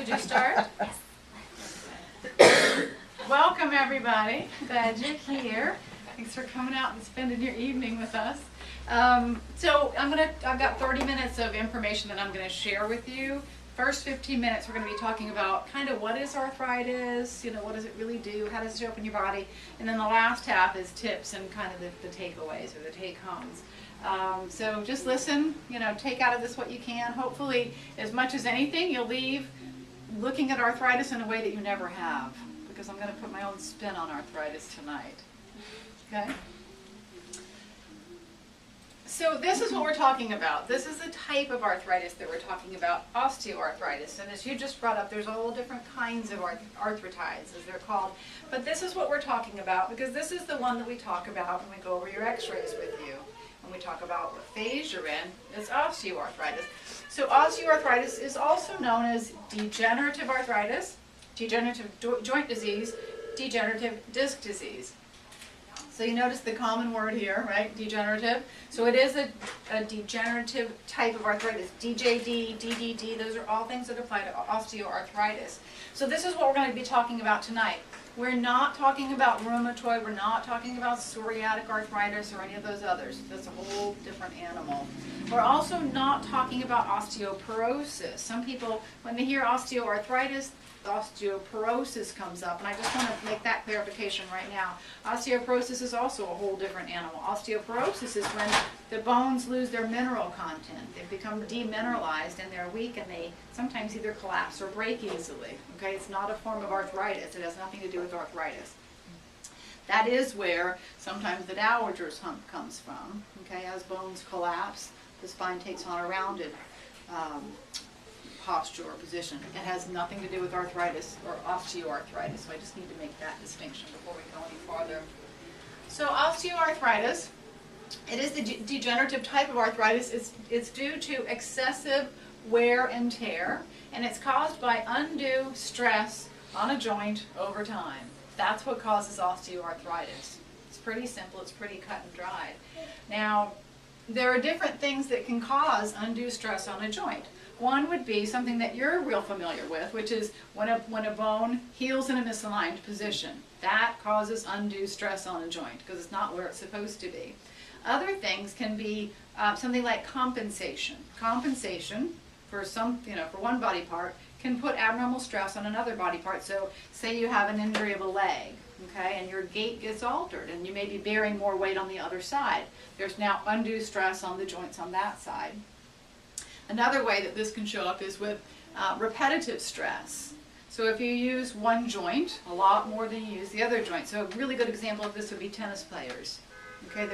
Should you start? Welcome everybody. Glad you're here. Thanks for coming out and spending your evening with us. So I've got 30 minutes of information that I'm going to share with you. First 15 minutes we're going to be talking about kind of what is arthritis, what does it really do, how does it show up in your body, and then the last half is tips and kind of the takeaways or the take-homes. So just listen, take out of this what you can. Hopefully, as much as anything, you'll leave looking at arthritis in a way that you never have, because I'm going to put my own spin on arthritis tonight. Okay? So this is what we're talking about. This is the type of arthritis that we're talking about, osteoarthritis. And as you just brought up, there's all different kinds of arthritis, as they're called. But this is what we're talking about, because this is the one that we talk about when we go over your x-rays with you. When we talk about what phase you're in, it's osteoarthritis. So osteoarthritis is also known as degenerative arthritis, degenerative joint disease, degenerative disc disease. So you notice the common word here, right? Degenerative. So it is a degenerative type of arthritis. DJD, DDD, those are all things that apply to osteoarthritis. So this is what we're going to be talking about tonight. We're not talking about rheumatoid, we're not talking about psoriatic arthritis or any of those others. That's a whole different animal. We're also not talking about osteoporosis. Some people, when they hear osteoarthritis, osteoporosis comes up, and I just want to make that clarification right now. Osteoporosis is also a whole different animal. Osteoporosis is when the bones lose their mineral content. They become demineralized and they're weak, and they sometimes either collapse or break easily. Okay, it's not a form of arthritis. It has nothing to do with arthritis. That is where sometimes the dowager's hump comes from. Okay, as bones collapse, the spine takes on a rounded posture or position. It has nothing to do with arthritis or osteoarthritis, so I just need to make that distinction before we go any farther. So osteoarthritis, it is the degenerative type of arthritis. It's due to excessive wear and tear, and it's caused by undue stress on a joint over time. That's what causes osteoarthritis. It's pretty simple, it's pretty cut and dried. Now, there are different things that can cause undue stress on a joint. One would be something that you're real familiar with, which is when a bone heals in a misaligned position. That causes undue stress on a joint because it's not where it's supposed to be. Other things can be something like compensation. Compensation for for one body part can put abnormal stress on another body part. So say you have an injury of a leg, okay, and your gait gets altered and you may be bearing more weight on the other side. There's now undue stress on the joints on that side. Another way that this can show up is with repetitive stress. So if you use one joint a lot more than you use the other joint. So a really good example of this would be tennis players. Okay,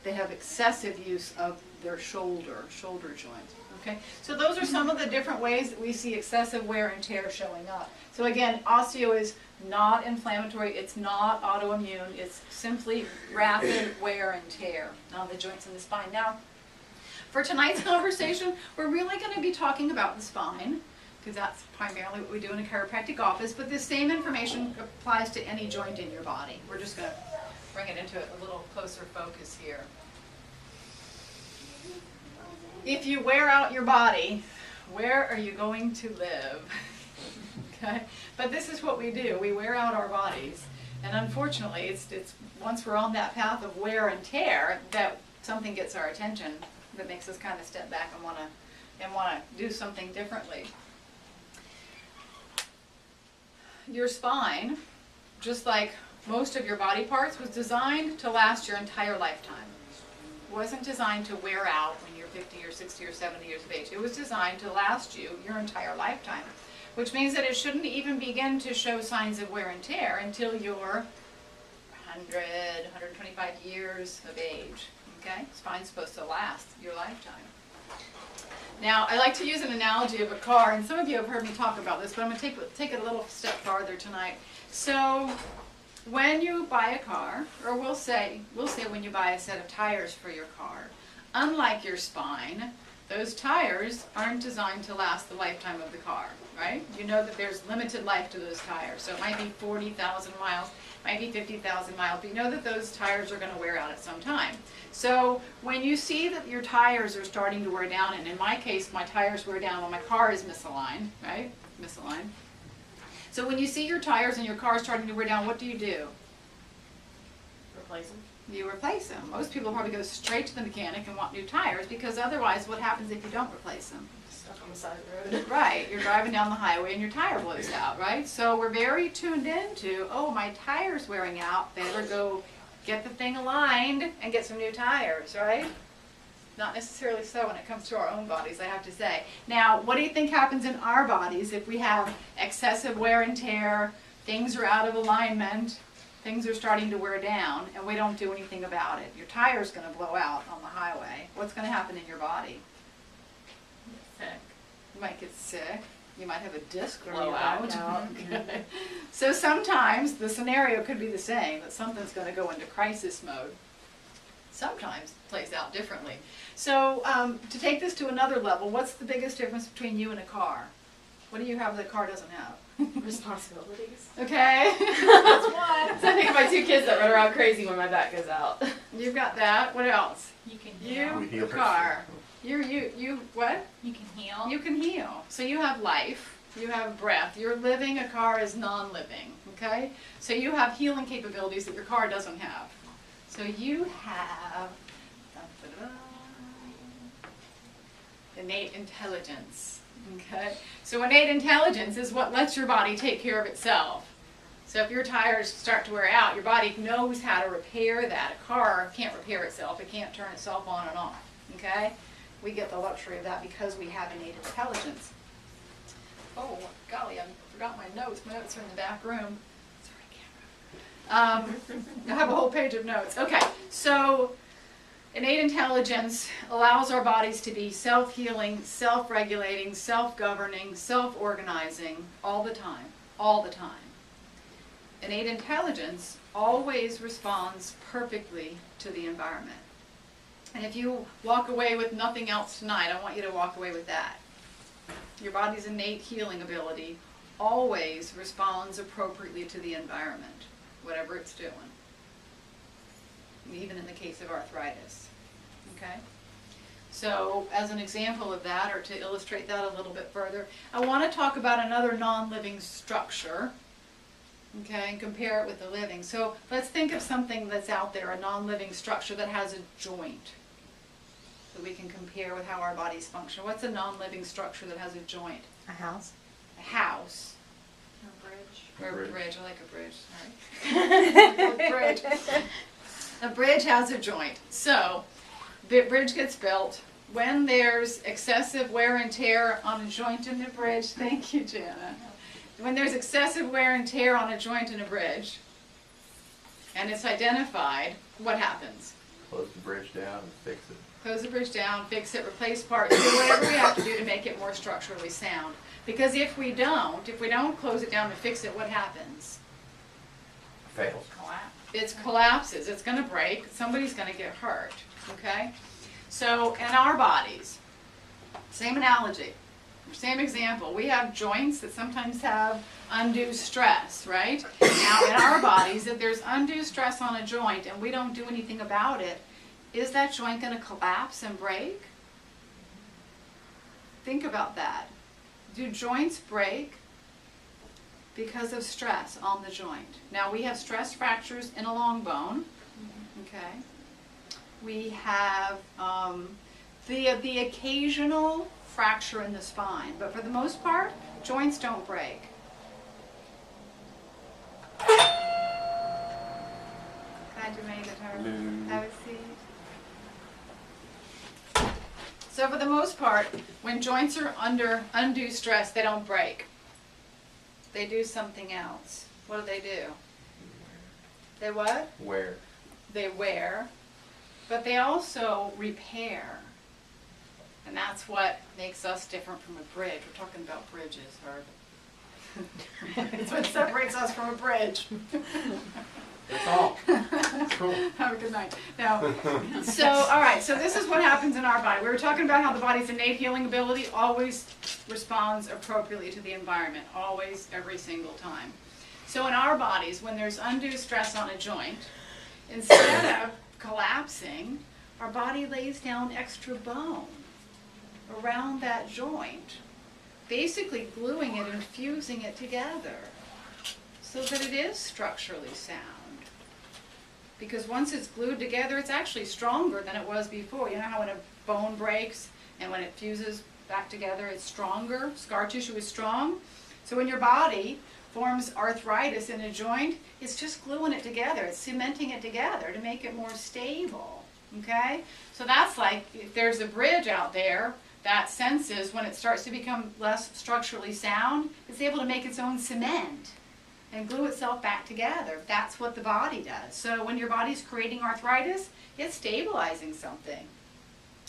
they have excessive use of their shoulder joint. Okay, so those are some of the different ways that we see excessive wear and tear showing up. So again, osteo is not inflammatory, it's not autoimmune, it's simply rapid wear and tear on the joints in the spine. Now, for tonight's conversation, we're really going to be talking about the spine, because that's primarily what we do in a chiropractic office, but the same information applies to any joint in your body. We're just going to bring it into a little closer focus here. If you wear out your body, where are you going to live? Okay? But this is what we do. We wear out our bodies, and unfortunately, it's once we're on that path of wear and tear that something gets our attention that makes us kind of step back and want to do something differently. Your spine, just like most of your body parts, was designed to last your entire lifetime. It wasn't designed to wear out when you're 50 or 60 or 70 years of age. It was designed to last you your entire lifetime, which means that it shouldn't even begin to show signs of wear and tear until you're 100, 125 years of age. Okay? Spine's supposed to last your lifetime. Now, I like to use an analogy of a car, and some of you have heard me talk about this, but I'm going to take it a little step farther tonight. So, when you buy a car, or we'll say when you buy a set of tires for your car, unlike your spine, those tires aren't designed to last the lifetime of the car, right? You know that there's limited life to those tires. So it might be 40,000 miles, might be 50,000 miles, but you know that those tires are going to wear out at some time. So when you see that your tires are starting to wear down, and in my case, my tires wear down when my car is misaligned, right? Misaligned. So when you see your tires and your car starting to wear down, what do? Replace them. You replace them. Most people probably go straight to the mechanic and want new tires, because otherwise what happens if you don't replace them? Stuck on the side of the road. Right, you're driving down the highway and your tire blows out, right? So we're very tuned into, oh, my tire's wearing out, better go get the thing aligned and get some new tires, right? Not necessarily so when it comes to our own bodies, I have to say. Now, what do you think happens in our bodies if we have excessive wear and tear, things are out of alignment, things are starting to wear down, and we don't do anything about it? Your tire's going to blow out on the highway. What's going to happen in your body? Sick. You might get sick. You might have a disc Or blow you out. black out. Okay. So sometimes the scenario could be the same, that something's going to go into crisis mode. Sometimes it plays out differently. So to take this to another level, what's the biggest difference between you and a car? What do you have that a car doesn't have? Responsibilities. Okay. That's one. So I think of my 2 kids that run around crazy when my back goes out. You've got that. What else? You can heal. You, a car. You what? You can heal. You can heal. So you have life, you have breath, you're living, a car is non-living, okay? So you have healing capabilities that your car doesn't have. So you have innate intelligence, okay? So innate intelligence is what lets your body take care of itself. So if your tires start to wear out, your body knows how to repair that. A car can't repair itself, it can't turn itself on and off, okay? We get the luxury of that because we have innate intelligence. Oh, golly, I forgot my notes. My notes are in the back room. Sorry, camera. I have a whole page of notes. Okay, so innate intelligence allows our bodies to be self-healing, self-regulating, self-governing, self-organizing all the time, all the time. Innate intelligence always responds perfectly to the environment. And if you walk away with nothing else tonight, I want you to walk away with that. Your body's innate healing ability always responds appropriately to the environment, whatever it's doing. Even in the case of arthritis. Okay? So, as an example of that, or to illustrate that a little bit further, I want to talk about another non-living structure. Okay, and compare it with the living. So let's think of something that's out there, a non-living structure that has a joint, that we can compare with how our bodies function. What's a non-living structure that has a joint? A house. A house. Or a bridge. Or a bridge. I like a bridge. All right. A bridge. A bridge has a joint. So, the bridge gets built. When there's excessive wear and tear on a joint in the bridge, thank you, Jana. When there's excessive wear and tear on a joint in a bridge, and it's identified, what happens? Close the bridge down and fix it. Close the bridge down, fix it, replace parts, do whatever we have to do to make it more structurally sound. Because if we don't close it down and fix it, what happens? Fails. Collapse. It collapses, it's going to break, somebody's going to get hurt, okay? So, in our bodies, same analogy. Same example, we have joints that sometimes have undue stress, right? Now in our bodies, if there's undue stress on a joint and we don't do anything about it, is that joint going to collapse and break? Think about that. Do joints break because of stress on the joint? Now we have stress fractures in a long bone, okay? We have the occasional fracture in the spine, but for the most part, joints don't break. Glad you made it, Harvey. Have a seat. So for the most part, when joints are under undue stress, they don't break. They do something else. What do? They what? Where? They wear, but they also repair. And that's what makes us different from a bridge. We're talking about bridges, Herb. It's what separates us from a bridge. That's all. Cool. Have a good night. Now, so, all right, so this is what happens in our body. We were talking about how the body's innate healing ability always responds appropriately to the environment, always, every single time. So in our bodies, when there's undue stress on a joint, instead of collapsing, our body lays down extra bone around that joint, basically gluing it and fusing it together so that it is structurally sound. Because once it's glued together, it's actually stronger than it was before. You know how when a bone breaks and when it fuses back together, it's stronger? Scar tissue is strong. So when your body forms arthritis in a joint, it's just gluing it together. It's cementing it together to make it more stable. Okay? So that's like if there's a bridge out there that senses when it starts to become less structurally sound, it's able to make its own cement and glue itself back together. That's what the body does. So when your body's creating arthritis, it's stabilizing something.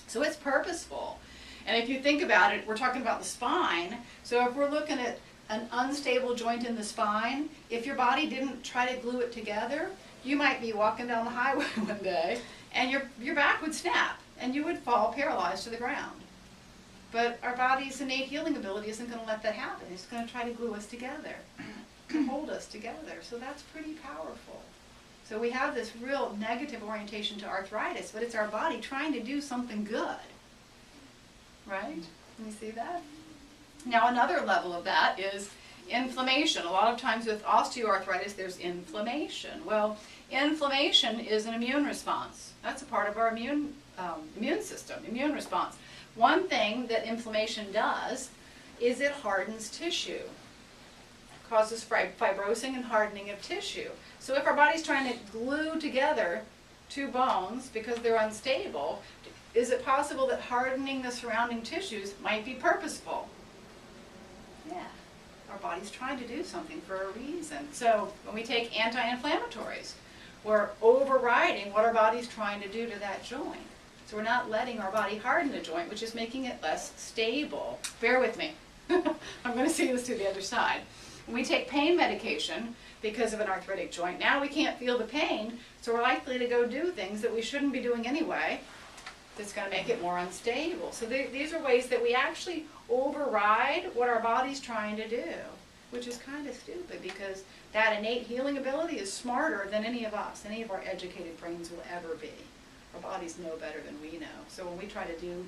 So it's purposeful. And if you think about it, we're talking about the spine. So if we're looking at an unstable joint in the spine, if your body didn't try to glue it together, you might be walking down the highway one day and your back would snap and you would fall paralyzed to the ground. But our body's innate healing ability isn't going to let that happen. It's going to try to glue us together. Hold us together. So that's pretty powerful. So we have this real negative orientation to arthritis, but it's our body trying to do something good. Right? Can you see that? Now another level of that is inflammation. A lot of times with osteoarthritis there's inflammation. Well, inflammation is an immune response. That's a part of our immune system, immune response. One thing that inflammation does is it hardens tissue. Causes fibrosing and hardening of tissue. So if our body's trying to glue together two bones because they're unstable, is it possible that hardening the surrounding tissues might be purposeful? Yeah. Our body's trying to do something for a reason. So when we take anti-inflammatories, we're overriding what our body's trying to do to that joint. So we're not letting our body harden the joint, which is making it less stable. Bear with me. I'm going to see this to the other side. When we take pain medication because of an arthritic joint, now we can't feel the pain, so we're likely to go do things that we shouldn't be doing anyway that's going to make it more unstable. So these are ways that we actually override what our body's trying to do, which is kind of stupid because that innate healing ability is smarter than any of us, any of our educated brains will ever be. Our bodies know better than we know. So when we try to do,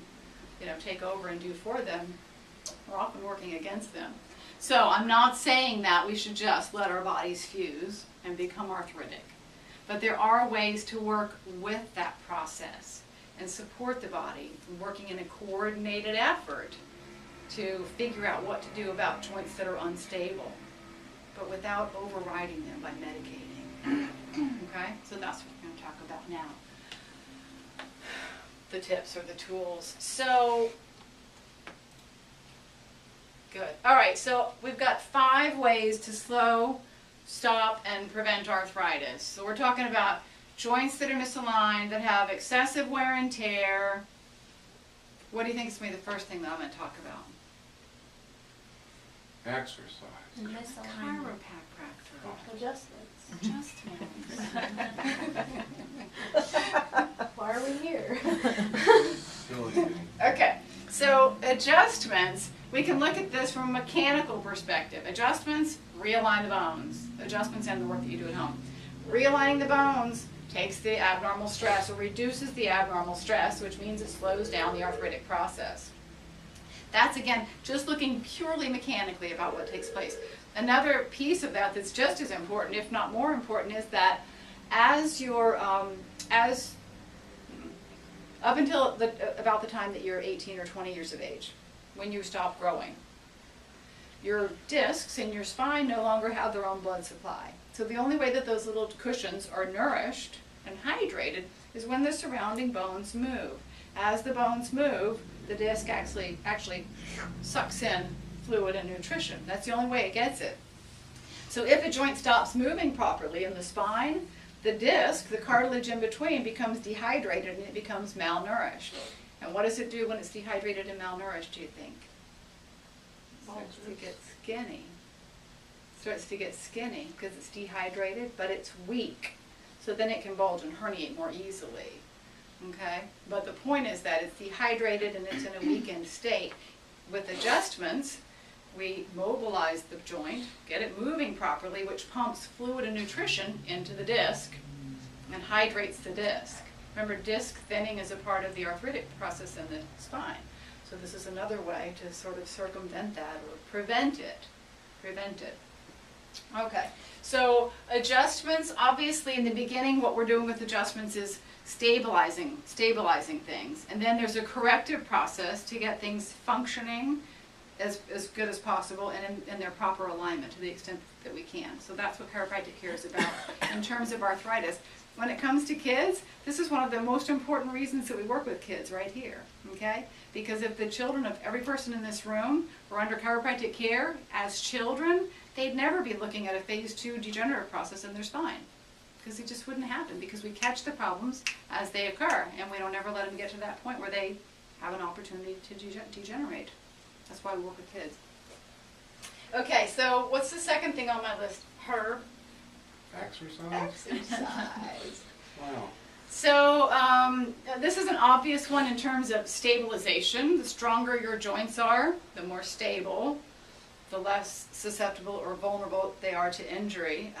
take over and do for them, we're often working against them. So I'm not saying that we should just let our bodies fuse and become arthritic. But there are ways to work with that process and support the body, working in a coordinated effort to figure out what to do about joints that are unstable, but without overriding them by medicating. Okay? So that's what we're going to talk about now. The tips or the tools. So, good. All right, so we've got 5 ways to slow, stop, and prevent arthritis. So we're talking about joints that are misaligned, that have excessive wear and tear. What do you think is going to be the first thing that I'm going to talk about? Exercise. Chiropractor. Adjustments. Why are we here? Silly. Okay, so adjustments, we can look at this from a mechanical perspective. Adjustments, realign the bones. Adjustments and the work that you do at home. Realigning the bones takes the abnormal stress or reduces the abnormal stress, which means it slows down the arthritic process. That's, again, just looking purely mechanically about what takes place. Another piece of that that's just as important, if not more important, is that as you're, up until about the time that you're 18 or 20 years of age, when you stop growing, your discs in your spine no longer have their own blood supply. So the only way that those little cushions are nourished and hydrated is when the surrounding bones move. As the bones move, the disc actually sucks in fluid and nutrition. That's the only way it gets it. So if a joint stops moving properly in the spine, the disc, the cartilage in between, becomes dehydrated and it becomes malnourished. And what does it do when it's dehydrated and malnourished, do you think? It gets skinny. starts to get skinny because it's dehydrated, but it's weak. So then it can bulge and herniate more easily. Okay? But the point is that it's dehydrated and it's in a weakened state. With adjustments, we mobilize the joint, get it moving properly, which pumps fluid and nutrition into the disc and hydrates the disc. Remember, disc thinning is a part of the arthritic process in the spine. So this is another way to sort of circumvent that or prevent it. Okay, so adjustments, obviously in the beginning what we're doing with adjustments is stabilizing things. And then there's a corrective process to get things functioning as good as possible and in their proper alignment to the extent that we can. So that's what chiropractic care is about in terms of arthritis. When it comes to kids, this is one of the most important reasons that we work with kids right here, okay? Because if the children of every person in this room were under chiropractic care as children, they'd never be looking at a phase 2 degenerative process in their spine. Because it just wouldn't happen, because we catch the problems as they occur, and we don't ever let them get to that point where they have an opportunity to degenerate. That's why we work with kids. Okay, so what's the second thing on my list? Herb. Exercise? Exercise. Wow. So this is an obvious one in terms of stabilization. The stronger your joints are, the more stable, the less susceptible or vulnerable they are to injury.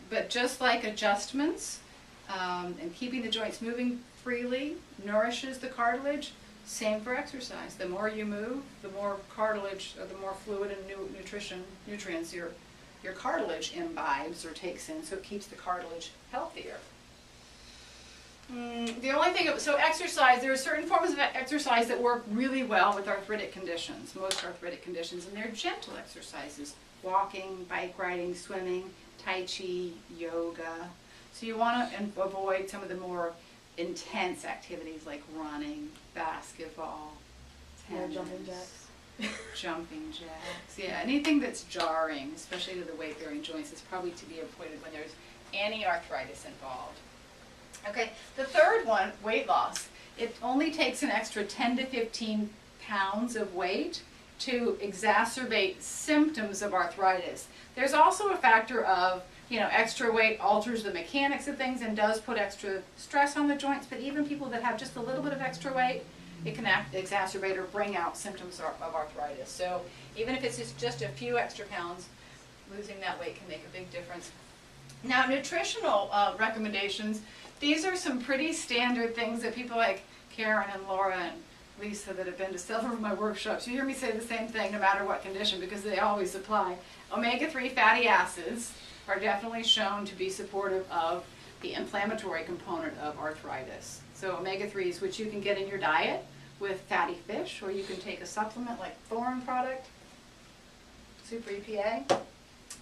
But just like adjustments and keeping the joints moving freely nourishes the cartilage, same for exercise. The more you move, the more cartilage, or the more fluid and nutrients your cartilage imbibes or takes in, so it keeps the cartilage healthier. The only thing, so exercise, there are certain forms of exercise that work really well with arthritic conditions, most arthritic conditions, and they're gentle exercises. Walking, bike riding, swimming, Tai Chi, yoga. So you want to avoid some of the more intense activities like running, basketball, tennis, jumping jacks. Jumping jacks. Yeah, anything that's jarring, especially to the weight-bearing joints, is probably to be avoided when there's any arthritis involved. Okay, the third one, weight loss. It only takes an extra 10 to 15 pounds of weight to exacerbate symptoms of arthritis. There's also a factor of, extra weight alters the mechanics of things and does put extra stress on the joints, but even people that have just a little bit of extra weight, it can exacerbate or bring out symptoms of arthritis. So even if it's just a few extra pounds, losing that weight can make a big difference. Now, nutritional recommendations, these are some pretty standard things that people like Karen and Laura and Lisa that have been to several of my workshops, you hear me say the same thing no matter what condition because they always apply. Omega-3 fatty acids are definitely shown to be supportive of the inflammatory component of arthritis. So omega-3s, which you can get in your diet with fatty fish, or you can take a supplement like Thorne product, Super EPA.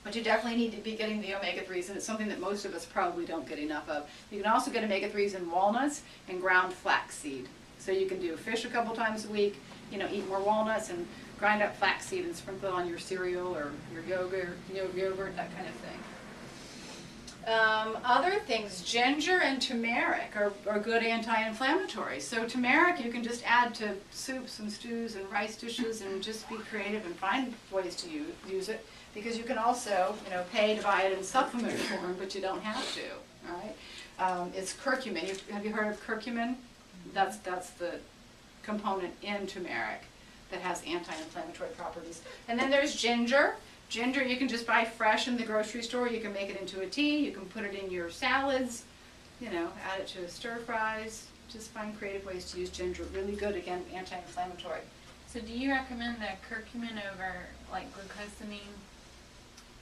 But you definitely need to be getting the omega-3s, and it's something that most of us probably don't get enough of. You can also get omega-3s in walnuts and ground flaxseed. So you can do fish a couple times a week, eat more walnuts and grind up flaxseed and sprinkle it on your cereal or your yogurt, that kind of thing. Other things, ginger and turmeric are good anti-inflammatories. So turmeric you can just add to soups and stews and rice dishes and just be creative and find ways to use it. Because you can also, pay to buy it in supplement form, but you don't have to, all right? It's curcumin. Have you heard of curcumin? That's the component in turmeric that has anti-inflammatory properties. And then there's ginger. Ginger you can just buy fresh in the grocery store. You can make it into a tea. You can put it in your salads, add it to stir fries. Just find creative ways to use ginger. Really good, again, anti-inflammatory. So do you recommend the curcumin over like glucosamine?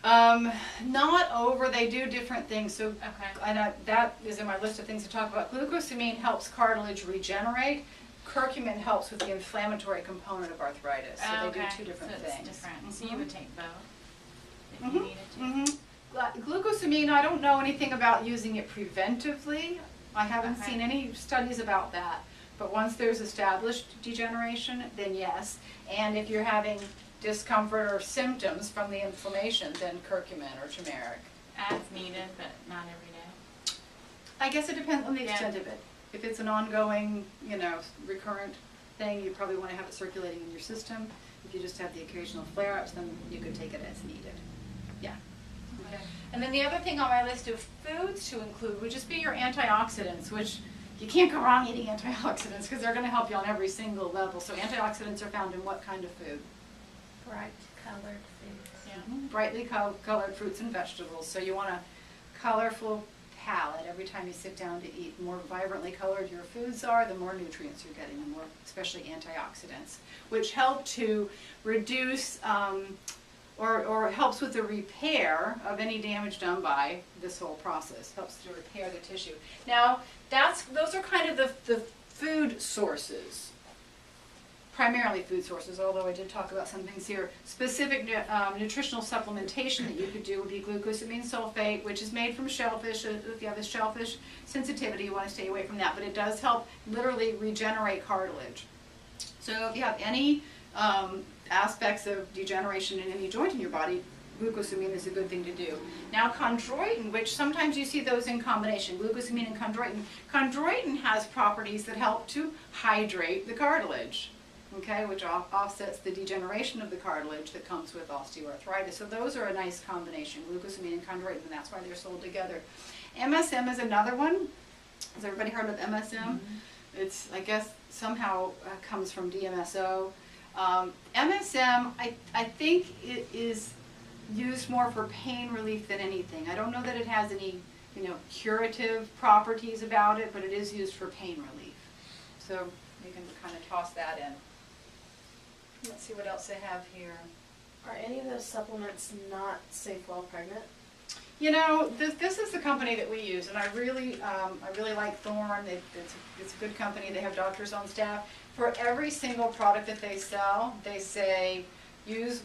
Not over, they do different things. So Okay. and that is in my list of things to talk about. Glucosamine helps cartilage regenerate. Curcumin helps with the inflammatory component of arthritis. So they do two different so things. It's different. Mhm. So you would take both if you needed to. Glucosamine, I don't know anything about using it preventively. I haven't Okay. seen any studies about that. But once there's established degeneration, then yes. And if you're having discomfort or symptoms from the inflammation, then curcumin or turmeric. As needed, but not every day. I guess it depends on the Yeah. extent of it. If it's an ongoing, recurrent thing, you probably want to have it circulating in your system. If you just have the occasional flare-ups, then you could take it as needed. Yeah. Okay. And then the other thing on my list of foods to include would just be your antioxidants, which you can't go wrong eating antioxidants because they're going to help you on every single level. So antioxidants are found in what kind of food? bright colored foods. Yeah. Brightly colored fruits and vegetables. So you want a colorful palette every time you sit down to eat. The more vibrantly colored your foods are, the more nutrients you're getting, the more, especially antioxidants, which help to reduce or helps with the repair of any damage done by this whole process. Helps to repair the tissue. Now, those are kind of the food sources. Primarily food sources, although I did talk about some things here. Specific nutritional supplementation that you could do would be glucosamine sulfate, which is made from shellfish. If you have a shellfish sensitivity, you want to stay away from that, but it does help literally regenerate cartilage. So if you have any aspects of degeneration in any joint in your body, glucosamine is a good thing to do. Now chondroitin, which sometimes you see those in combination, glucosamine and chondroitin. Chondroitin has properties that help to hydrate the cartilage. Okay, which offsets the degeneration of the cartilage that comes with osteoarthritis. So those are a nice combination, glucosamine and chondroitin, and that's why they're sold together. MSM is another one. Has everybody heard of MSM? Mm-hmm. It's, I guess, somehow comes from DMSO. MSM, I think it is used more for pain relief than anything. I don't know that it has any, curative properties about it, but it is used for pain relief. So you can kind of toss that in. Let's see what else they have here. Are any of those supplements not safe while pregnant? This is the company that we use, and I really like Thorne. It's a good company. They have doctors on staff. For every single product that they sell, they say use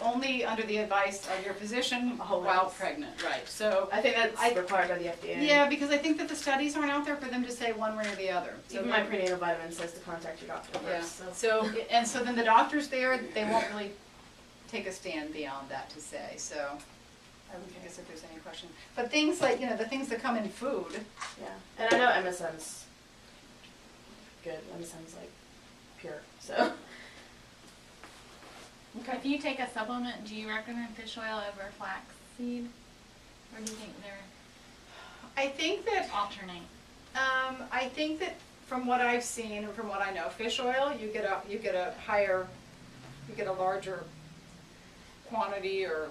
only under the advice of your physician while pregnant. Right. So I think that's required by the FDA. Yeah, because I think that the studies aren't out there for them to say one way or the other. So even my prenatal vitamin says to contact your doctor first. Yeah. So then the doctors there, they won't really take a stand beyond that to say. So I guess if there's any question. But things like, the things that come in food. Yeah. And I know MSM's good. MSM's like pure. So. Okay. If you take a supplement, do you recommend fish oil over flaxseed? Or do you think they're I think that alternate? I think that from what I've seen and from what I know, fish oil you get a larger quantity, or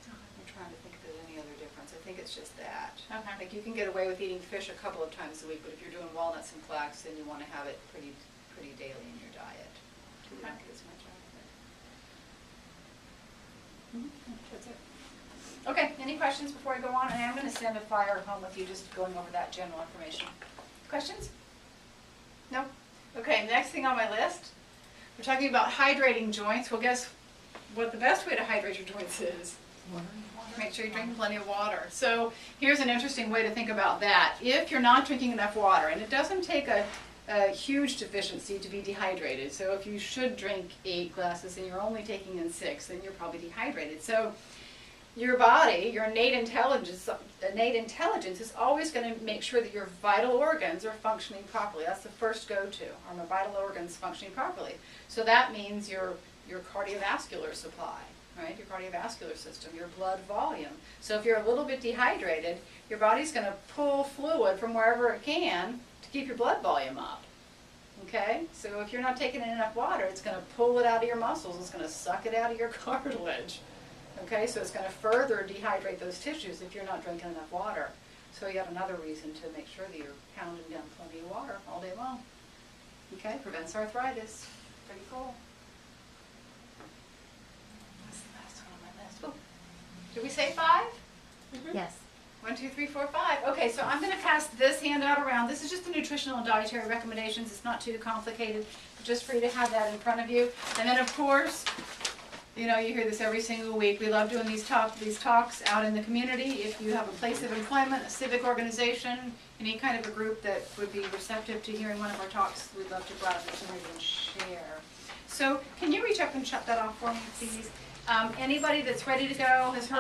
I'm trying to think if there's any other difference. I think it's just that. Okay. Like you can get away with eating fish a couple of times a week, but if you're doing walnuts and flax, then you want to have it pretty daily in your diet. You don't get as much out of it. That's it. Okay, any questions before I go on? And I'm going to send a flyer home with you just going over that general information. Questions? No? Okay, next thing on my list, we're talking about hydrating joints. Well, guess what the best way to hydrate your joints is? Water. Make sure you're drinking plenty of water. So here's an interesting way to think about that. If you're not drinking enough water, and it doesn't take a huge deficiency to be dehydrated. So if you should drink 8 glasses and you're only taking in 6, then you're probably dehydrated. So your body, your innate intelligence is always going to make sure that your vital organs are functioning properly. That's the first go-to, are my vital organs functioning properly. So that means your cardiovascular supply, right? Your cardiovascular system, your blood volume. So if you're a little bit dehydrated, your body's going to pull fluid from wherever it can to keep your blood volume up. Okay? So if you're not taking in enough water, it's going to pull it out of your muscles. It's going to suck it out of your cartilage. Okay? So it's going to further dehydrate those tissues if you're not drinking enough water. So you got another reason to make sure that you're pounding down plenty of water all day long. Okay? Prevents arthritis. Pretty cool. What's the last one on my list? Oh, did we say 5? Mm-hmm. Yes. 1, 2, 3, 4, 5. Okay, so I'm going to pass this handout around. This is just the nutritional and dietary recommendations. It's not too complicated, just for you to have that in front of you. And then, of course, you hear this every single week. We love doing these talks out in the community. If you have a place of employment, a civic organization, any kind of a group that would be receptive to hearing one of our talks, we'd love to go out in the community and share. So can you reach up and shut that off for me, please? Anybody that's ready to go has heard